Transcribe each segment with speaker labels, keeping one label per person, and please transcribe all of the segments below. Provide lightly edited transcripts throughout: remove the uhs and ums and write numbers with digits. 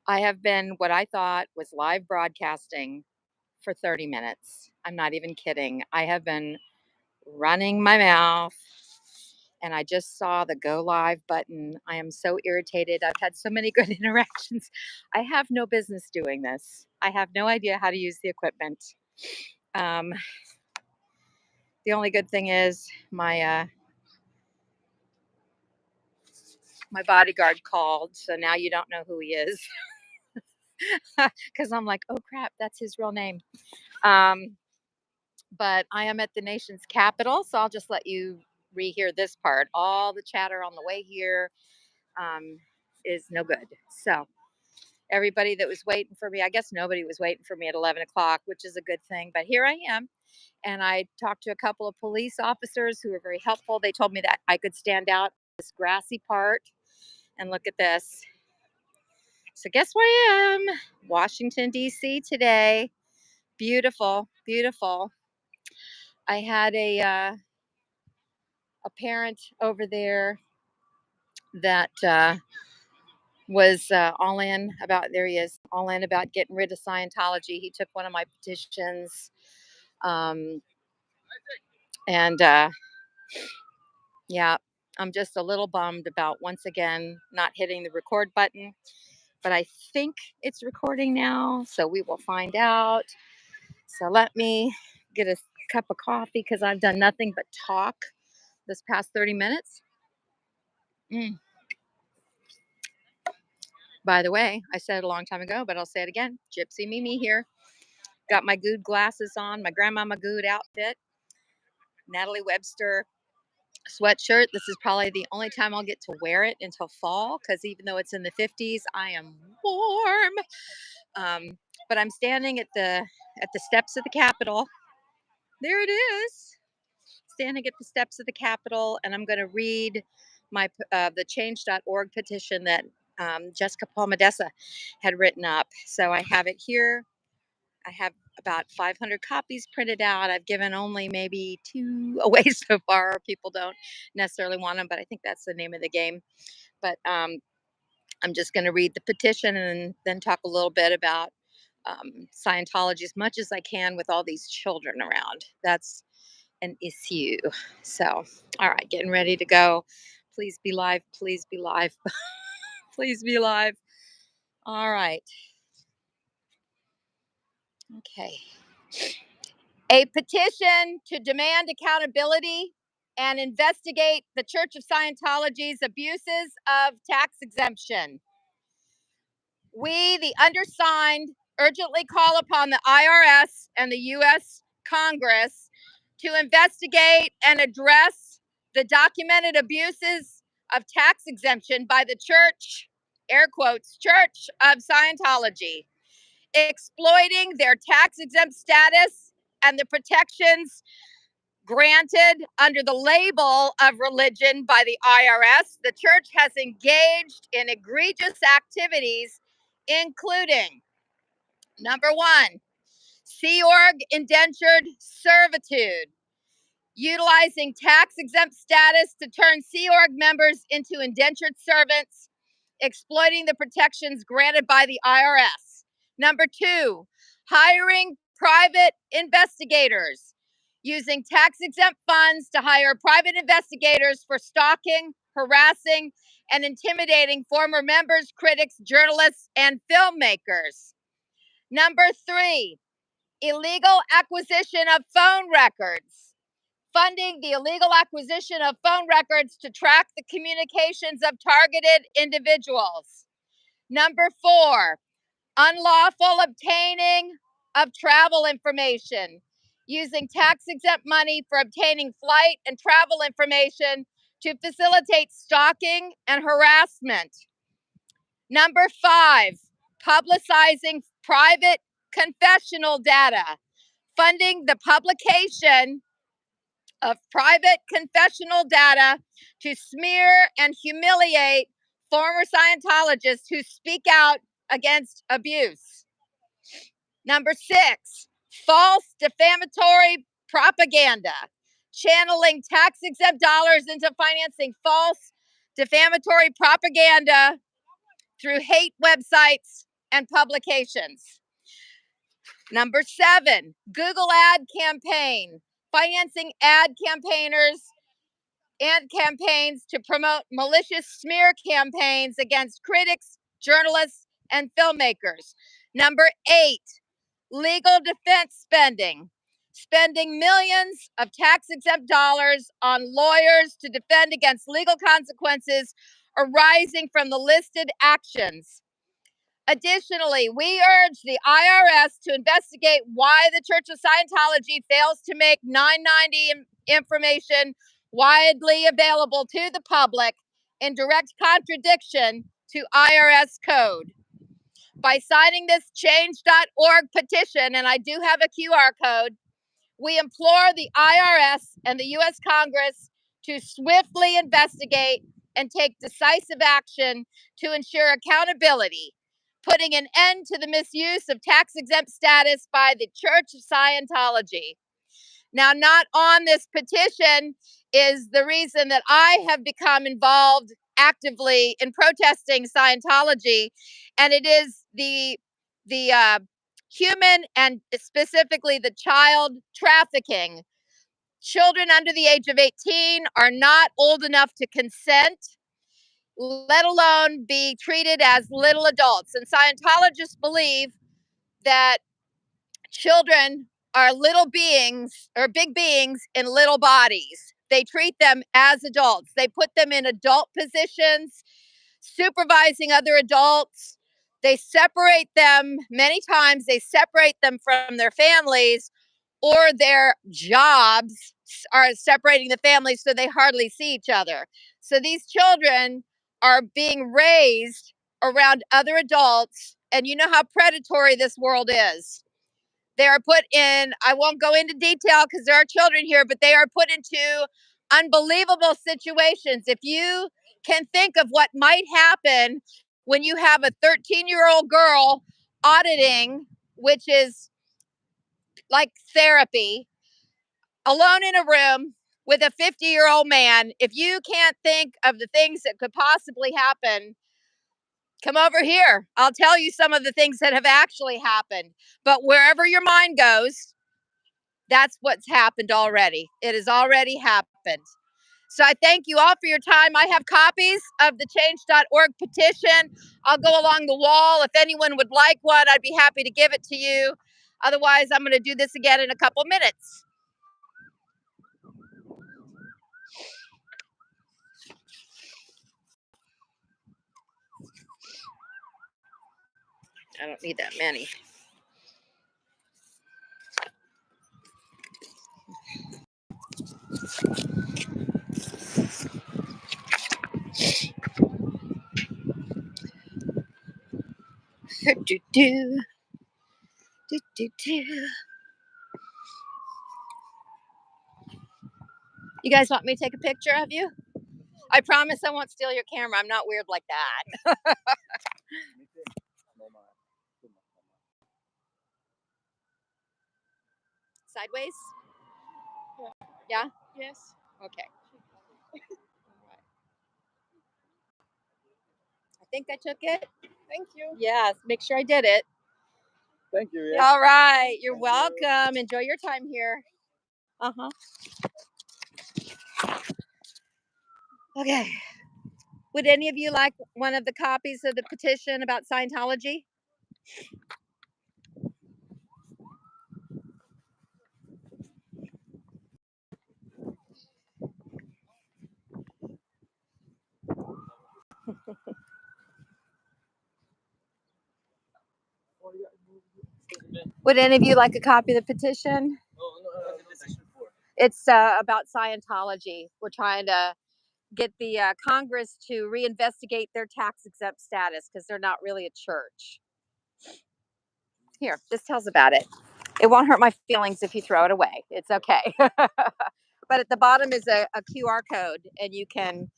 Speaker 1: I have been what I thought was live broadcasting for 30 minutes. I'm not even kidding. I have been running my mouth and I just saw the go live button. I am so irritated. I've had so many good interactions. I have no business doing this. I have no idea how to use the equipment. Um, the only good thing is my bodyguard called, so now you don't know who he is because I'm like, oh crap, that's his real name. Um, but I am at the nation's capital, so I'll just let you rehear this part. All the chatter on the way here um, is no good. So everybody that was waiting for me, I guess nobody was waiting for me at 11 o'clock, which is a good thing. But here I am. And I talked to a couple of police officers who were very helpful. They told me that I could stand out this grassy part and look at this. So guess where I am? Washington, D.C. today. Beautiful, beautiful. I had a parent over there that was all in about, there he is, all in about getting rid of Scientology. He took one of my petitions. Um, and yeah, I'm just a little bummed about once again not hitting the record button, but I think it's recording now. So we will find out. So let me get a cup of coffee because I've done nothing but talk this past 30 minutes. Mm. By the way, I said it a long time ago, but I'll say it again. Gypsy Mimi here. Got my good glasses on, my grandmama good outfit, Natalie Webster sweatshirt. This is probably the only time I'll get to wear it until fall because even though it's in the 50s, I am warm. But I'm standing at the steps of the Capitol. There it is. Standing at the steps of the Capitol, and I'm going to read the change.org petition that Jessica Palmadessa had written up. So I have it here. I have about 500 copies printed out. I've given only maybe 2 away so far. People don't necessarily want them, but I think that's the name of the game. But I'm just going to read the petition and then talk a little bit about Scientology as much as I can with all these children around. That's an issue. So, all right, getting ready to go. Please be live. Please be live. Please be live. All right. Okay. A petition to demand accountability and investigate the Church of Scientology's abuses of tax exemption. We, the undersigned, urgently call upon the IRS and the U.S. Congress to investigate and address the documented abuses of tax exemption by the Church, air quotes, Church of Scientology, exploiting their tax exempt status and the protections granted under the label of religion by the IRS. The church has engaged in egregious activities, including number one, Sea Org indentured servitude, utilizing tax exempt status to turn Sea Org members into indentured servants, exploiting the protections granted by the IRS. Number two, hiring private investigators, using tax exempt funds to hire private investigators for stalking, harassing, and intimidating former members, critics, journalists, and filmmakers. Number three, illegal acquisition of phone records, funding the illegal acquisition of phone records to track the communications of targeted individuals. Number four, unlawful obtaining of travel information, using tax exempt money for obtaining flight and travel information to facilitate stalking and harassment. Number five, publicizing private confessional data, funding the publication of private confessional data to smear and humiliate former Scientologists who speak out against abuse. Number six, false defamatory propaganda, channeling tax exempt dollars into financing false defamatory propaganda through hate websites and publications. Number 7, Google ad campaign, financing ad campaigners and campaigns to promote malicious smear campaigns against critics, journalists, and filmmakers. Number 8, legal defense spending, spending millions of tax-exempt dollars on lawyers to defend against legal consequences arising from the listed actions. Additionally, we urge the IRS to investigate why the Church of Scientology fails to make 990 information widely available to the public in direct contradiction to IRS code. By signing this change.org petition, and I do have a QR code, we implore the IRS and the U.S. Congress to swiftly investigate and take decisive action to ensure accountability, putting an end to the misuse of tax-exempt status by the Church of Scientology. Now, not on this petition is the reason that I have become involved actively in protesting Scientology, and it is the human and specifically the child trafficking. Children under the age of 18 are not old enough to consent, let alone be treated as little adults. And Scientologists believe that children are little beings or big beings in little bodies. They treat them as adults. They put them in adult positions, supervising other adults. They separate them, many times they separate them from their families, or their jobs are separating the families so they hardly see each other. So these children are being raised around other adults, and you know how predatory this world is. They are put in, I won't go into detail because there are children here, but they are put into unbelievable situations. If you can think of what might happen when you have a 13-year-old girl auditing, which is like therapy, alone in a room with a 50-year-old man, if you can't think of the things that could possibly happen, come over here. I'll tell you some of the things that have actually happened. But wherever your mind goes, that's what's happened already. It has already happened. So I thank you all for your time. I have copies of the change.org petition. I'll go along the wall. If anyone would like one, I'd be happy to give it to you. Otherwise, I'm going to do this again in a couple minutes. I don't need that many. Do, do, do, do, do. You guys want me to take a picture of you? I promise I won't steal your camera. I'm not weird like that. Sideways? Yeah?
Speaker 2: Yes.
Speaker 1: Okay. I think I took it.
Speaker 2: Thank you.
Speaker 1: Yes, make sure I did it.
Speaker 2: Thank you. Yes.
Speaker 1: All right, you're
Speaker 2: Thank
Speaker 1: welcome. Enjoy your time here. Uh-huh. Okay. Would any of you like one of the copies of the petition about Scientology? Would any of you like a copy of the petition? It's about Scientology. We're trying to get the Congress to reinvestigate their tax-exempt status because they're not really a church. Here, this tells about it. It won't hurt my feelings if you throw it away. It's okay. But at the bottom is a QR code, and you can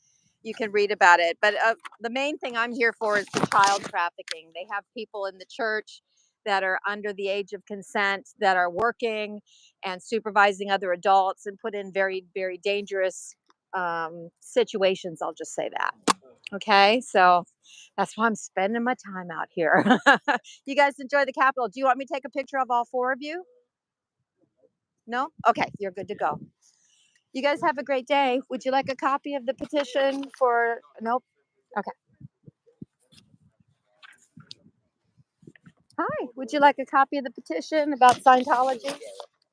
Speaker 1: read about it. But the main thing I'm here for is the child trafficking. They have people in the church that are under the age of consent that are working and supervising other adults and put in very, very dangerous situations. I'll just say that. Okay, so that's why I'm spending my time out here. You guys enjoy the Capitol. Do you want me to take a picture of all four of you? No? Okay, you're good to go. You guys have a great day. Would you like a copy of the petition for? Nope. Okay. Hi. Would you like a copy of the petition about Scientology?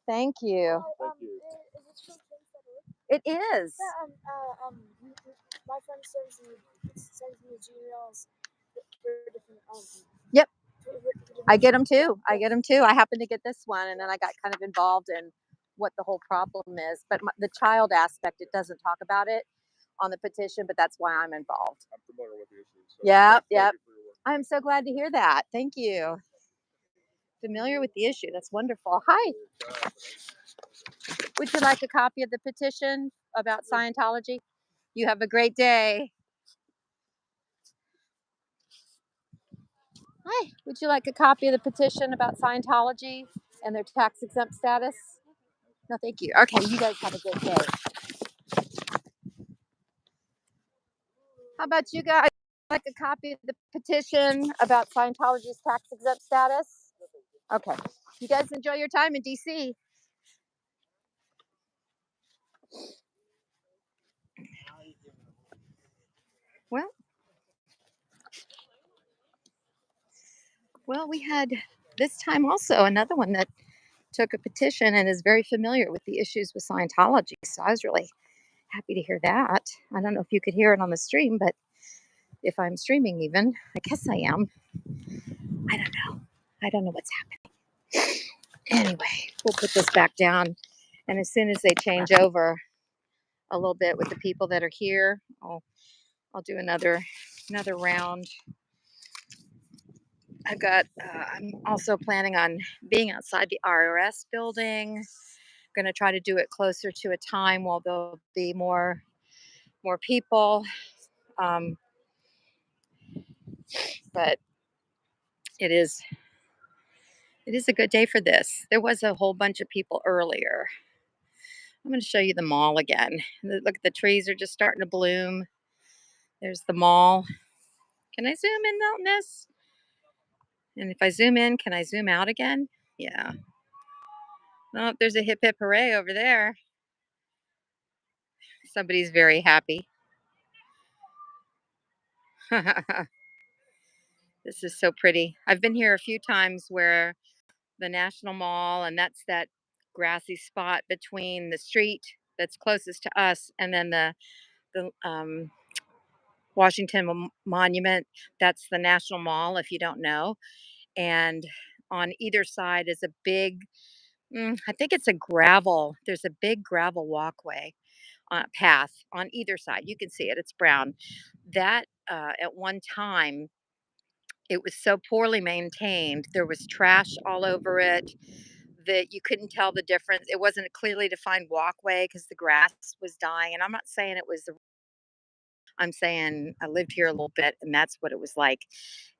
Speaker 1: Thank you.
Speaker 2: Is this from
Speaker 1: It is.
Speaker 2: my friend sends me Gmails for different
Speaker 1: Yep.
Speaker 2: for
Speaker 1: I
Speaker 2: different
Speaker 1: get them too. I get them too. I happen to get this one, and then I got kind of involved in what the whole problem is. But the child aspect, it doesn't talk about it on the petition, but that's why I'm involved.
Speaker 2: I'm familiar with the issues. So
Speaker 1: Yep,
Speaker 2: thank
Speaker 1: yep.
Speaker 2: you for your work.
Speaker 1: I'm so glad to hear that. Thank you. Familiar with the issue. That's wonderful. Hi. Would you like a copy of the petition about Scientology? You have a great day. Hi. Would you like a copy of the petition about Scientology and their tax exempt status? No, thank you. Okay, you guys have a good day. How about you guys? Like a copy of the petition about Scientology's tax exempt status? Okay. You guys enjoy your time in DC. Well, we had this time also another one that took a petition and is very familiar with the issues with Scientology. So I was really happy to hear that. I don't know if you could hear it on the stream, but if I'm streaming even, I guess I am. I don't know. I don't know what's happening. Anyway, we'll put this back down. And as soon as they change over a little bit with the people that are here, I'll do another round. I'm also planning on being outside the IRS building. Going to try to do it closer to a time while there'll be more people. Um, but it is a good day for this. There was a whole bunch of people earlier. I'm going to show you the mall again. Look, the trees are just starting to bloom. There's the mall. Can I zoom in on this? And if I zoom in, can I zoom out again? Yeah. Oh, there's a hip hip hooray over there. Somebody's very happy. This is so pretty. I've been here a few times where the National Mall, and that's that grassy spot between the street that's closest to us and then the Washington Monument. That's the National Mall, if you don't know. And on either side is a big, I think it's a gravel. There's a big gravel walkway path on either side. You can see it. It's brown. That at one time it was so poorly maintained. There was trash all over it that you couldn't tell the difference. It wasn't a clearly defined walkway because the grass was dying. And I'm not saying it was I'm saying I lived here a little bit and that's what it was like.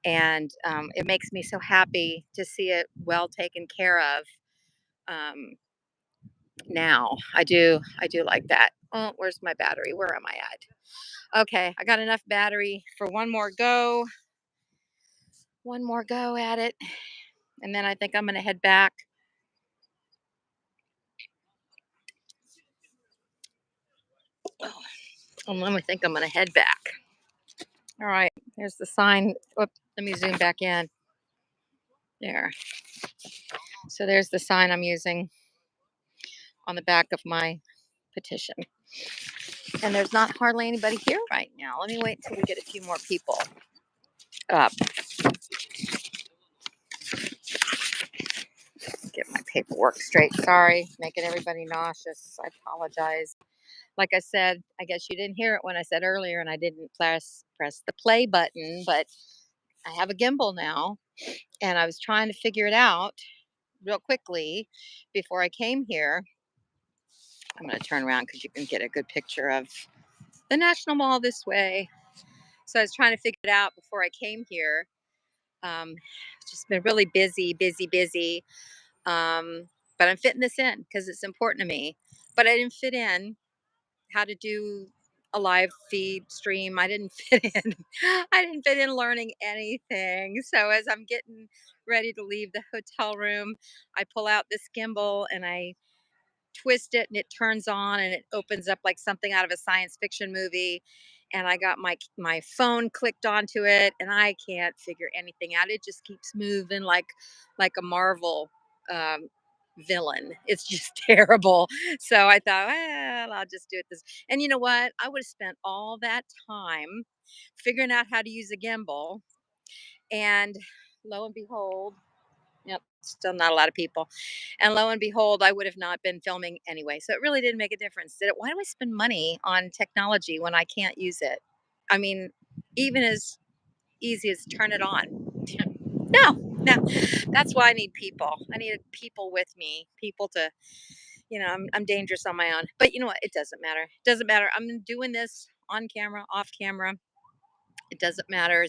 Speaker 1: And it makes me so happy to see it well taken care of. Um, Now I do like that. Oh, where's my battery? Where am I at? Okay, I got enough battery for one more go. One more go at it. And then I think I'm going to head back. And then I think I'm going to head back. All right, there's the sign. Whoop, let me zoom back in. There. So there's the sign I'm using on the back of my petition. And there's not hardly anybody here right now. Let me wait till we get a few more people up. Get my paperwork straight. Sorry, making everybody nauseous. I apologize. Like I said, I guess you didn't hear it when I said earlier, and I didn't press the play button, but I have a gimbal now, and I was trying to figure it out real quickly before I came here. I'm going to turn around because you can get a good picture of the National Mall this way. So I was trying to figure it out before I came here. Just been really busy. But I'm fitting this in because it's important to me. But I didn't fit in how to do a live feed stream. I didn't fit in. I didn't fit in learning anything. So as I'm getting ready to leave the hotel room, I pull out this gimbal and I twist it and it turns on and it opens up like something out of a science fiction movie, and I got my phone clicked onto it and I can't figure anything out. It just keeps moving like a Marvel um villain. It's just terrible. So I thought, well, I'll just do it this. And you know what? I would have spent all that time figuring out how to use a gimbal, and lo and behold, yep, still not a lot of people. And lo and behold, I would have not been filming anyway. So it really didn't make a difference. Did it? Why do I spend money on technology when I can't use it? I mean, even as easy as turn it on. No, no. That's why I need people. I need people with me. People to, I'm dangerous on my own. But you know what? It doesn't matter. It doesn't matter. I'm doing this on camera, off camera. It doesn't matter.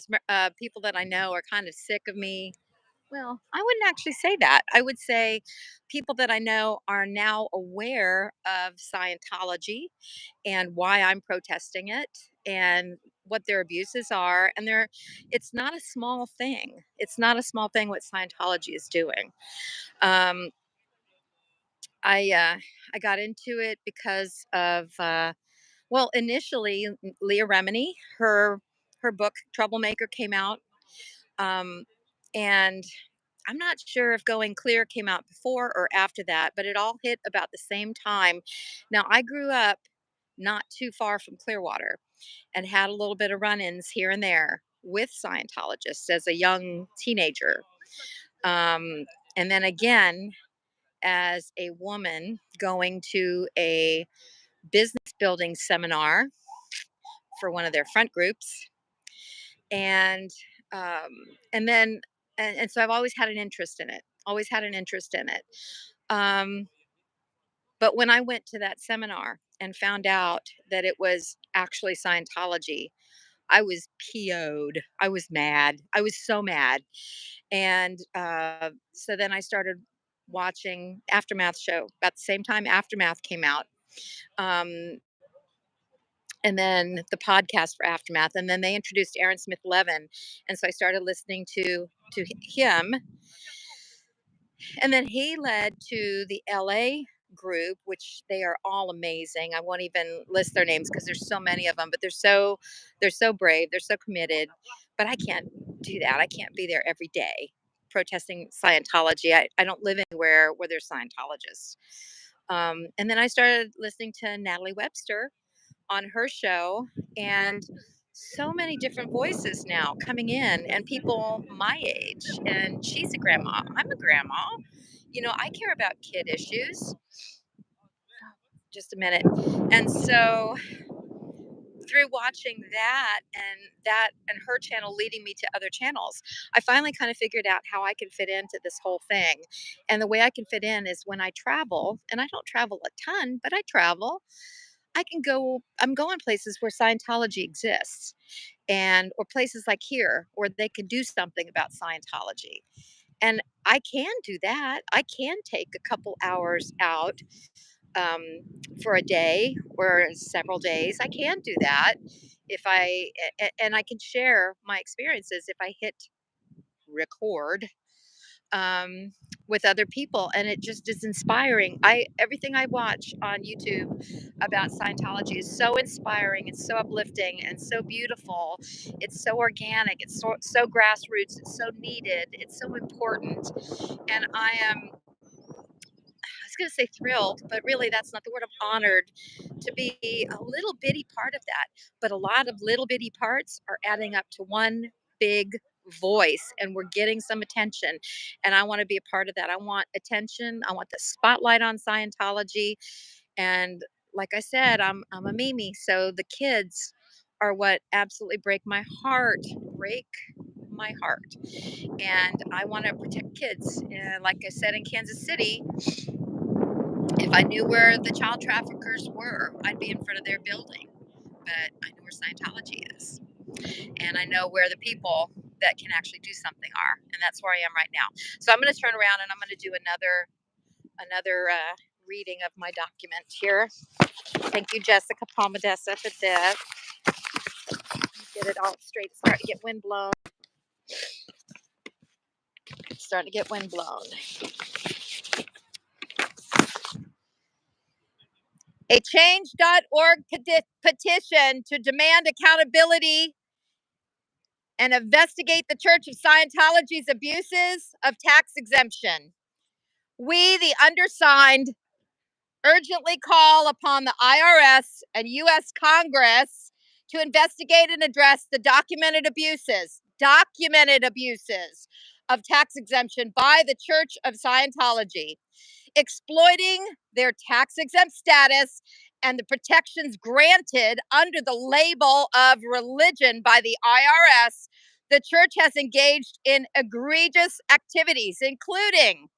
Speaker 1: People that I know are kind of sick of me. Well, I wouldn't actually say that. I would say people that I know are now aware of Scientology and why I'm protesting it and what their abuses are. And it's not a small thing. It's not a small thing what Scientology is doing. Um, I got into it because of well, initially Leah Remini, her book Troublemaker came out, um, and I'm not sure if Going Clear came out before or after that, but it all hit about the same time. Now, I grew up not too far from Clearwater and had a little bit of run ins here and there with Scientologists as a young teenager. Um, and then again, as a woman going to a business building seminar for one of their front groups. And um, and then and so I've always had an interest in it. Always had an interest in it. Um, but when I went to that seminar and found out that it was actually Scientology, I was PO'd. I was mad. I was so mad. And so then I started watching Aftermath show about the same time Aftermath came out. Um, and then the podcast for Aftermath, and then they introduced Aaron Smith Levin, and so I started listening to him, and then he led to the LA group, which they are all amazing. I won't even list their names because there's so many of them, but they're so brave, they're so committed. But I can't do that. I can't be there every day protesting Scientology. I don't live anywhere where there's Scientologists. And then I started listening to Natalie Webster on her show, and so many different voices now coming in, and people my age, and she's a grandma, I'm a grandma, I care about kid issues. Just a minute. And so through watching that and her channel leading me to other channels, I finally kind of figured out how I can fit into this whole thing. And the way I can fit in is when I travel, and I don't travel a ton, but I travel. I'm going places where Scientology exists, and or places like here where they can do something about Scientology. And I can do that. I can take a couple hours out um, for a day or several days. I can do that and I can share my experiences if I hit record um, with other people, and it just is inspiring. I Everything I watch on YouTube about Scientology is so inspiring, it's so uplifting and so beautiful. It's so organic, it's so grassroots, it's so needed, it's so important. And I was going to say thrilled, but really that's not the word. I'm honored to be a little bitty part of that. But a lot of little bitty parts are adding up to one big voice, and we're getting some attention. And I want to be a part of that. I want attention. I want the spotlight on Scientology. And like I said, I'm a Mimi. So the kids are what absolutely break my heart. Break my heart. And I want to protect kids. And like I said, in Kansas City, if I knew where the child traffickers were, I'd be in front of their building. But I know where Scientology is. And I know where the people that can actually do something are. And that's where I am right now. So I'm going to turn around and I'm going to do another reading of my document here. Thank you, Jessica Palmadessa, for this. Get it all straight. It's starting to get wind blown. It's starting to get wind blown. A change.org petition to demand accountability and investigate the Church of Scientology's abuses of tax exemption. We, the undersigned, urgently call upon the IRS and U.S. Congress to investigate and address the documented abuses of tax exemption by the Church of Scientology, exploiting their tax exempt status and the protections granted under the label of religion by the IRS. The church has engaged in egregious activities, including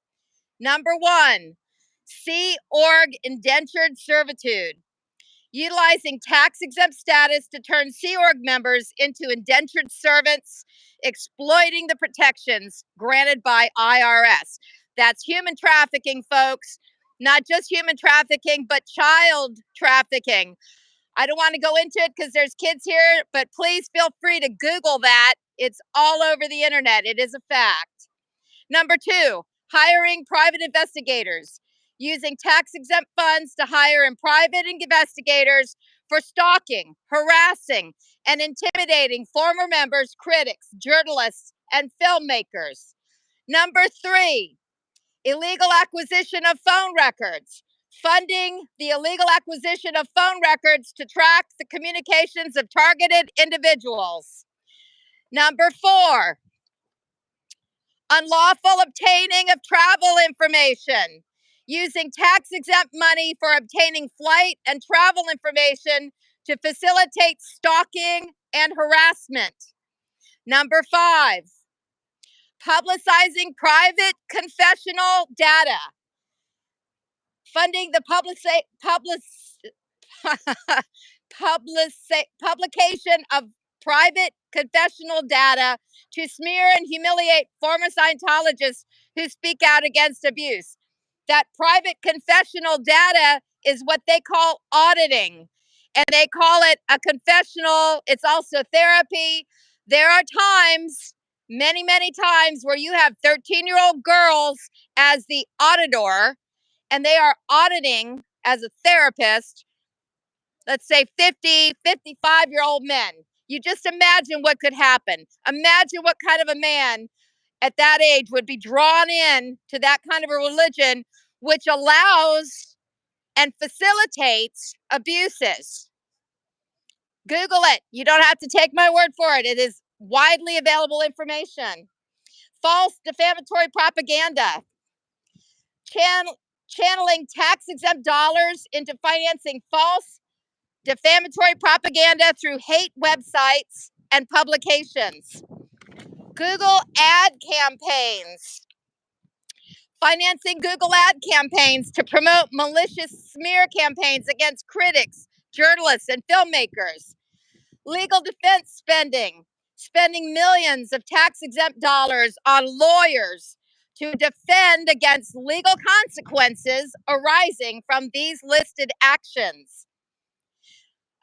Speaker 1: number one, Sea Org indentured servitude, utilizing tax exempt status to turn Sea Org members into indentured servants, exploiting the protections granted by IRS. That's human trafficking, folks. Not just human trafficking, but child trafficking. I don't want to go into it because there's kids here, but please feel free to Google that. It's all over the internet. It is a fact. Number two, hiring private investigators, using tax exempt funds to hire private investigators for stalking, harassing, and intimidating former members, critics, journalists, and filmmakers. Number three, illegal acquisition of phone records, funding the illegal acquisition of phone records to track the communications of targeted individuals. Number four, unlawful obtaining of travel information, using tax exempt money for obtaining flight and travel information to facilitate stalking and harassment. Number five, publicizing private confessional data, funding the publication of private confessional data to smear and humiliate former Scientologists who speak out against abuse. That private confessional data is what they call auditing, and they call it a confessional. It's also therapy. There are times, many, many times, where you have 13-year-old girls as the auditor, and they are auditing as a therapist, let's say 50, 55-year-old men. You just imagine what could happen. Imagine what kind of a man at that age would be drawn in to that kind of a religion, which allows and facilitates abuses. Google it. You don't have to take my word for it. It is widely available information. False defamatory propaganda. Channeling tax-exempt dollars into financing false defamatory propaganda through hate websites and publications. Google ad campaigns. Financing Google ad campaigns to promote malicious smear campaigns against critics, journalists, and filmmakers. Legal defense spending. Spending millions of tax-exempt dollars on lawyers to defend against legal consequences arising from these listed actions.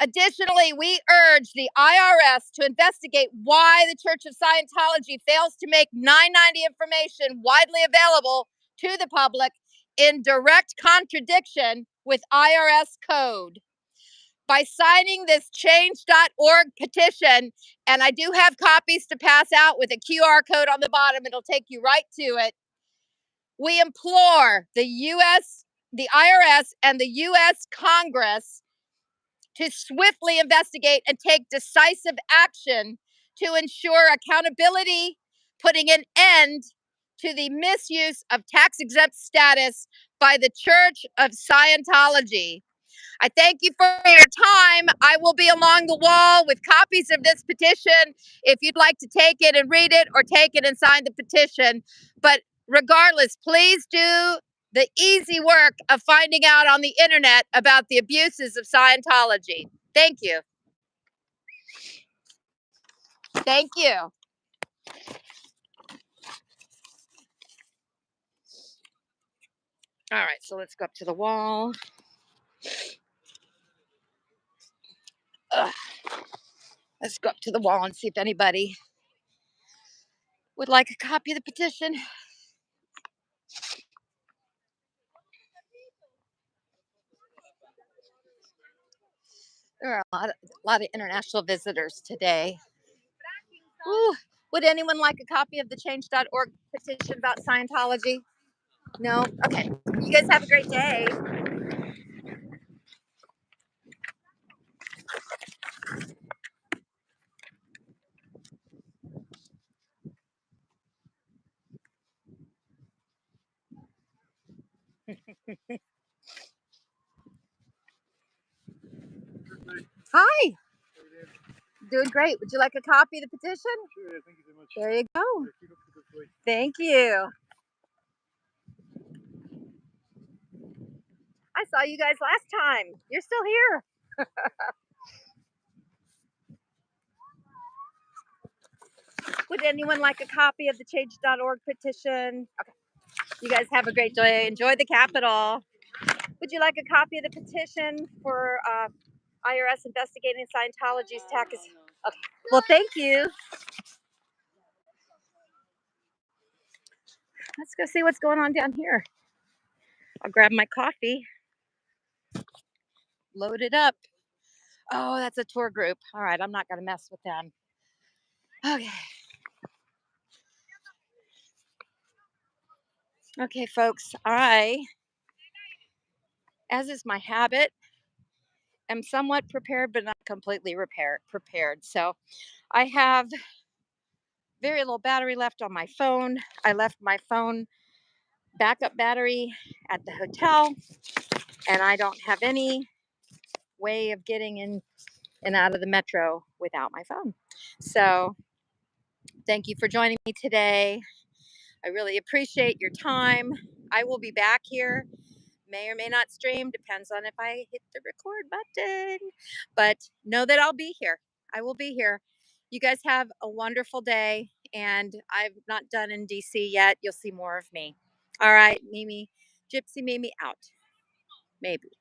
Speaker 1: Additionally, we urge the IRS to investigate why the Church of Scientology fails to make 990 information widely available to the public in direct contradiction with IRS code. By signing this change.org petition, and I do have copies to pass out with a QR code on the bottom, it'll take you right to it. We implore the IRS and the U.S. Congress to swiftly investigate and take decisive action to ensure accountability, putting an end to the misuse of tax-exempt status by the Church of Scientology. I thank you for your time. I will be along the wall with copies of this petition if you'd like to take it and read it, or take it and sign the petition. But regardless, please do the easy work of finding out on the internet about the abuses of Scientology. Thank you. Thank you. All right, so let's go up to the wall. Ugh. Let's go up to the wall and see if anybody would like a copy of the petition. There are a lot of international visitors today. Ooh. Would anyone like a copy of the change.org petition about Scientology? No? Okay. You guys have a great day. Hi. Doing great. Would you like a copy of the petition?
Speaker 2: Sure, yeah, thank you so much.
Speaker 1: There you go.
Speaker 2: Yeah, keep up the good fight.
Speaker 1: Thank you. I saw you guys last time. You're still here. Would anyone like a copy of the change.org petition? Okay. You guys have a great day. Enjoy the Capitol. Would you like a copy of the petition for IRS investigating Scientology's tax? Okay. Well, thank you. Let's go see what's going on down here. I'll grab my coffee. Load it up. Oh, that's a tour group. All right, I'm not going to mess with them. Okay. Okay, folks. As is my habit, am somewhat prepared, but not completely prepared. So I have very little battery left on my phone. I left my phone backup battery at the hotel, and I don't have any way of getting in and out of the metro without my phone. So thank you for joining me today. I really appreciate your time. I will be back here. May or may not stream, depends on if I hit the record button. But know that I'll be here. I will be here. You guys have a wonderful day. And I'm not done in DC yet. You'll see more of me. All right, Mimi, Gypsy Mimi out. Maybe.